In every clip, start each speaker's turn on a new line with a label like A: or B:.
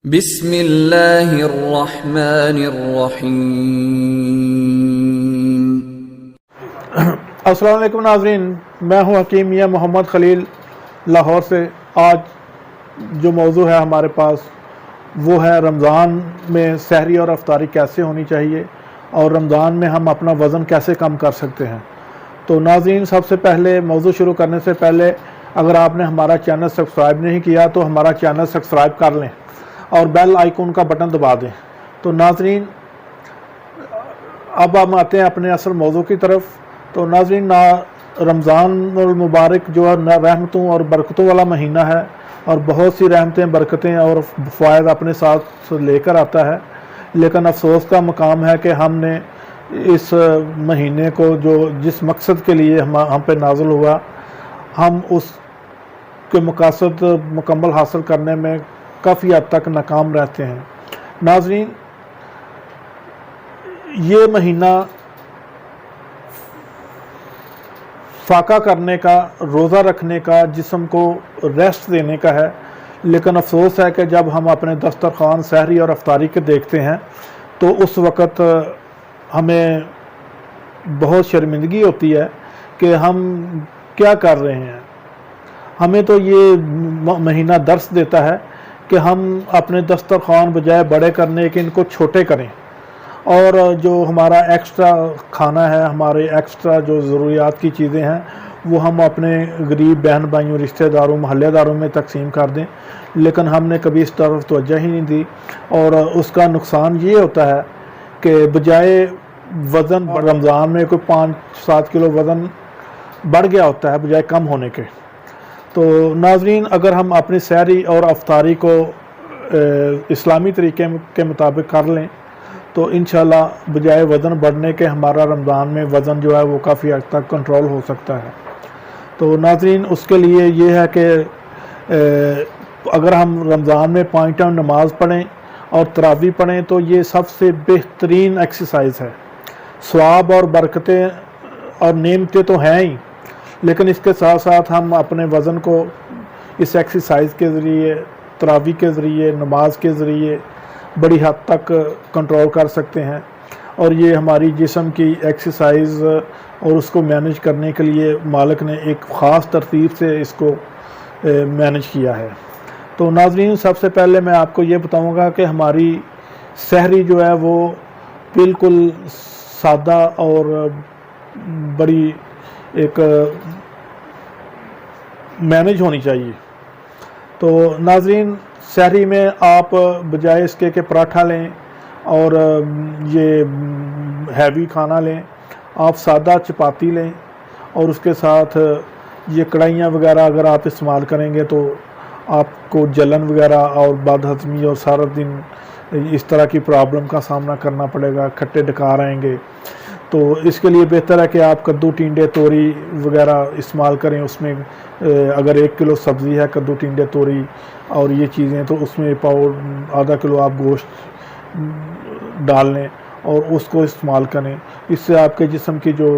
A: بسم اللہ الرحمن الرحیم۔
B: السلام علیکم ناظرین، میں ہوں حکیم میاں محمد خلیل لاہور سے۔ آج جو موضوع ہے ہمارے پاس وہ ہے رمضان میں سحری اور افطاری کیسے ہونی چاہیے اور رمضان میں ہم اپنا وزن کیسے کم کر سکتے ہیں۔ تو ناظرین، سب سے پہلے موضوع شروع کرنے سے پہلے اگر آپ نے ہمارا چینل سبسکرائب نہیں کیا تو ہمارا چینل سبسکرائب کر لیں اور بیل آئیکن کا بٹن دبا دیں۔ تو ناظرین، اب ہم آتے ہیں اپنے اصل موضوع کی طرف۔ تو ناظرین، رمضان المبارک جو ہے رحمتوں اور برکتوں والا مہینہ ہے اور بہت سی رحمتیں، برکتیں اور فوائد اپنے ساتھ لے کر آتا ہے، لیکن افسوس کا مقام ہے کہ ہم نے اس مہینے کو جو جس مقصد کے لیے ہم پہ نازل ہوا، ہم اس کے مقاصد مکمل حاصل کرنے میں کافی حد تک ناکام رہتے ہیں۔ ناظرین، یہ مہینہ فاقہ کرنے کا، روزہ رکھنے کا، جسم کو ریسٹ دینے کا ہے، لیکن افسوس ہے کہ جب ہم اپنے دسترخوان سحری اور افطاری کے دیکھتے ہیں تو اس وقت ہمیں بہت شرمندگی ہوتی ہے کہ ہم کیا کر رہے ہیں۔ ہمیں تو یہ مہینہ درس دیتا ہے کہ ہم اپنے دسترخوان بجائے بڑے کرنے کے ان کو چھوٹے کریں، اور جو ہمارا ایکسٹرا کھانا ہے، ہمارے ایکسٹرا جو ضروریات کی چیزیں ہیں، وہ ہم اپنے غریب بہن بھائیوں، رشتہ داروں، محلے داروں میں تقسیم کر دیں، لیکن ہم نے کبھی اس طرف توجہ ہی نہیں دی۔ اور اس کا نقصان یہ ہوتا ہے کہ بجائے وزن رمضان میں کوئی 5-7 کلو وزن بڑھ گیا ہوتا ہے بجائے کم ہونے کے۔ تو ناظرین، اگر ہم اپنی سحری اور افطاری کو اسلامی طریقے کے مطابق کر لیں تو انشاءاللہ بجائے وزن بڑھنے کے ہمارا رمضان میں وزن جو ہے وہ کافی حد تک کنٹرول ہو سکتا ہے۔ تو ناظرین، اس کے لیے یہ ہے کہ اگر ہم رمضان میں 5 ٹائم نماز پڑھیں اور تراویح پڑھیں تو یہ سب سے بہترین ایکسرسائز ہے۔ ثواب اور برکتیں اور نعمتیں تو ہیں ہی، لیکن اس کے ساتھ ساتھ ہم اپنے وزن کو اس ایکسرسائز کے ذریعے، تراویح کے ذریعے، نماز کے ذریعے بڑی حد تک کنٹرول کر سکتے ہیں، اور یہ ہماری جسم کی ایکسرسائز اور اس کو مینج کرنے کے لیے مالک نے ایک خاص ترتیب سے اس کو مینج کیا ہے۔ تو ناظرین، سب سے پہلے میں آپ کو یہ بتاؤں گا کہ ہماری سحری جو ہے وہ بالکل سادہ اور بڑی ایک مینج ہونی چاہیے۔ تو ناظرین، سحری میں آپ بجائے اس کے کہ پراٹھا لیں اور یہ ہیوی کھانا لیں، آپ سادہ چپاتی لیں، اور اس کے ساتھ یہ کڑھائیاں وغیرہ اگر آپ استعمال کریں گے تو آپ کو جلن وغیرہ اور بد ہضمی اور سارا دن اس طرح کی پرابلم کا سامنا کرنا پڑے گا، کھٹے ڈکار آئیں گے۔ تو اس کے لیے بہتر ہے کہ آپ کدو، ٹینڈے، توری وغیرہ استعمال کریں۔ اس میں اگر 1 کلو سبزی ہے، کدو، ٹینڈے، توری اور یہ چیزیں، تو اس میں آدھا کلو آپ گوشت ڈال لیں اور اس کو استعمال کریں۔ اس سے آپ کے جسم کی جو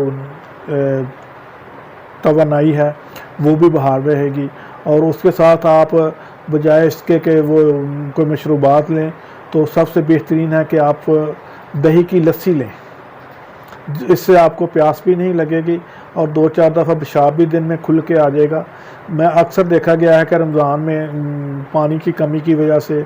B: توانائی ہے وہ بھی بحال رہے گی، اور اس کے ساتھ آپ بجائے اس کے کہ وہ کوئی مشروبات لیں تو سب سے بہترین ہے کہ آپ دہی کی لسی لیں۔ اس سے آپ کو پیاس بھی نہیں لگے گی اور 2-4 دفعہ پیشاب بھی دن میں کھل کے آ جائے گا۔ میں اکثر دیکھا گیا ہے کہ رمضان میں پانی کی کمی کی وجہ سے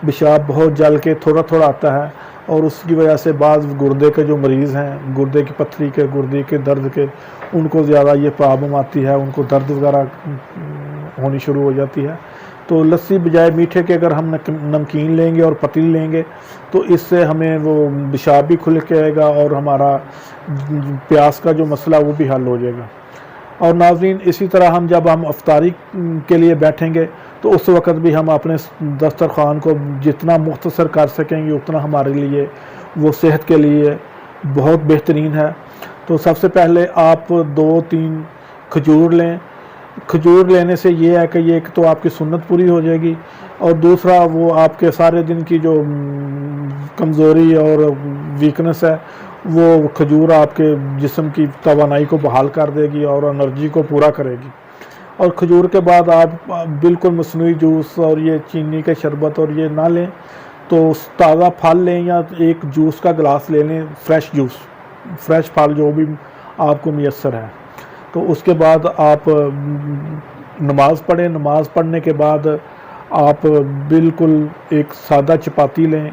B: پیشاب بہت جل کے تھوڑا تھوڑا آتا ہے، اور اس کی وجہ سے بعض گردے کے جو مریض ہیں، گردے کی پتھری کے، گردے کے درد کے، ان کو زیادہ یہ پرابلم آتی ہے، ان کو درد وغیرہ ہونی شروع ہو جاتی ہے۔ تو لسی بجائے میٹھے کے اگر ہم نمکین لیں گے اور پتیل لیں گے تو اس سے ہمیں وہ پیشاب بھی کھل کے آئے گا اور ہمارا پیاس کا جو مسئلہ وہ بھی حل ہو جائے گا۔ اور ناظرین، اسی طرح جب ہم افطاری کے لیے بیٹھیں گے تو اس وقت بھی ہم اپنے دسترخوان کو جتنا مختصر کر سکیں گے اتنا ہمارے لیے وہ صحت کے لیے بہت بہترین ہے۔ تو سب سے پہلے آپ 2-3 کھجور لیں۔ کھجور لینے سے یہ ہے کہ یہ ایک تو آپ کی سنت پوری ہو جائے گی، اور دوسرا وہ آپ کے سارے دن کی جو کمزوری اور ویکنس ہے وہ کھجور آپ کے جسم کی توانائی کو بحال کر دے گی اور انرجی کو پورا کرے گی۔ اور کھجور کے بعد آپ بالکل مصنوعی جوس اور یہ چینی کے شربت اور یہ نہ لیں، تو تازہ پھل لیں یا ایک جوس کا گلاس لے لیں، فریش جوس، فریش پھل جو بھی آپ کو میسر ہے۔ تو اس کے بعد آپ نماز پڑھیں، نماز پڑھنے کے بعد آپ بالکل ایک سادہ چپاتی لیں،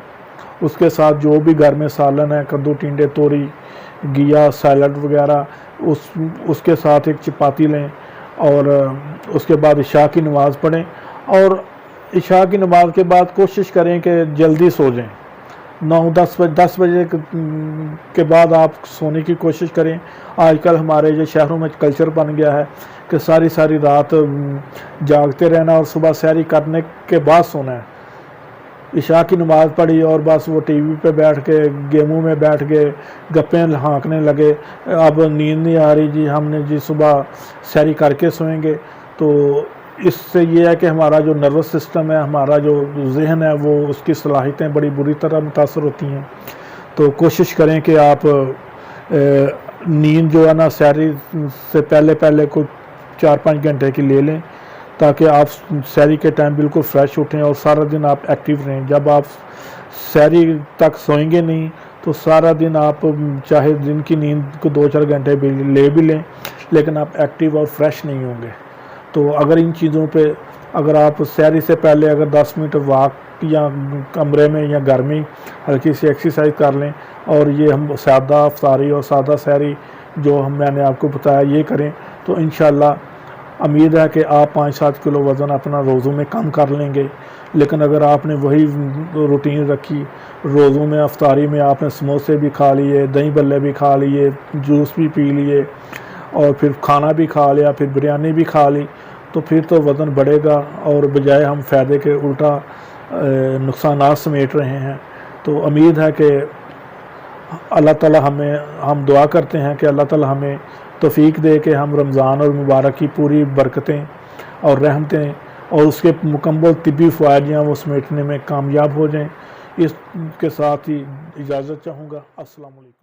B: اس کے ساتھ جو بھی گھر میں سالن ہے، کدو، ٹینڈے، توری، گیا، سیلڈ وغیرہ، اس کے ساتھ ایک چپاتی لیں، اور اس کے بعد عشاء کی نماز پڑھیں۔ اور عشاء کی نماز کے بعد کوشش کریں کہ جلدی سو جائیں، 9-10 بجے کے بعد آپ سونے کی کوشش کریں۔ آج کل ہمارے جو شہروں میں کلچر بن گیا ہے کہ ساری رات جاگتے رہنا اور صبح سحری کرنے کے بعد سونا ہے۔ عشاء کی نماز پڑھی اور بس وہ ٹی وی پہ بیٹھ کے گیموں میں بیٹھ کے گپیں ہانکنے لگے، اب نیند نہیں آ رہی جی، ہم نے جی صبح سحری کر کے سوئیں گے۔ تو اس سے یہ ہے کہ ہمارا جو نروس سسٹم ہے، ہمارا جو ذہن ہے، وہ اس کی صلاحیتیں بڑی بری طرح متاثر ہوتی ہیں۔ تو کوشش کریں کہ آپ نیند جو ہے نا سحری سے پہلے کوئی 4-5 گھنٹے کی لے لیں، تاکہ آپ سحری کے ٹائم بالکل فریش اٹھیں اور سارا دن آپ ایکٹیو رہیں۔ جب آپ سحری تک سوئیں گے نہیں تو سارا دن آپ چاہے دن کی نیند کو 2-4 گھنٹے بھی لیں لیکن آپ ایکٹیو اور فریش نہیں ہوں گے۔ تو اگر ان چیزوں پہ اگر آپ سحری سے پہلے اگر 10 منٹ واک یا کمرے میں یا گھر میں ہلکی سی ایکسرسائز کر لیں، اور یہ ہم سادہ افطاری اور سادہ سحری جو میں نے آپ کو بتایا یہ کریں، تو انشاءاللہ امید ہے کہ آپ 5-7 کلو وزن اپنا روزوں میں کم کر لیں گے۔ لیکن اگر آپ نے وہی روٹین رکھی، روزوں میں افطاری میں آپ نے سموسے بھی کھا لیے، دہی بلے بھی کھا لیے، جوس بھی پی لیے، اور پھر کھانا بھی کھا لیا، پھر بریانی بھی کھا لی، تو پھر تو وزن بڑھے گا، اور بجائے ہم فائدے کے الٹا نقصانات سمیٹ رہے ہیں۔ تو امید ہے کہ اللہ تعالی ہم دعا کرتے ہیں کہ اللہ تعالی ہمیں توفیق دے کہ ہم رمضان اور مبارک کی پوری برکتیں اور رحمتیں اور اس کے مکمل طبی فوائد وہ سمیٹنے میں کامیاب ہو جائیں۔ اس کے ساتھ ہی اجازت چاہوں گا۔ السلام علیکم۔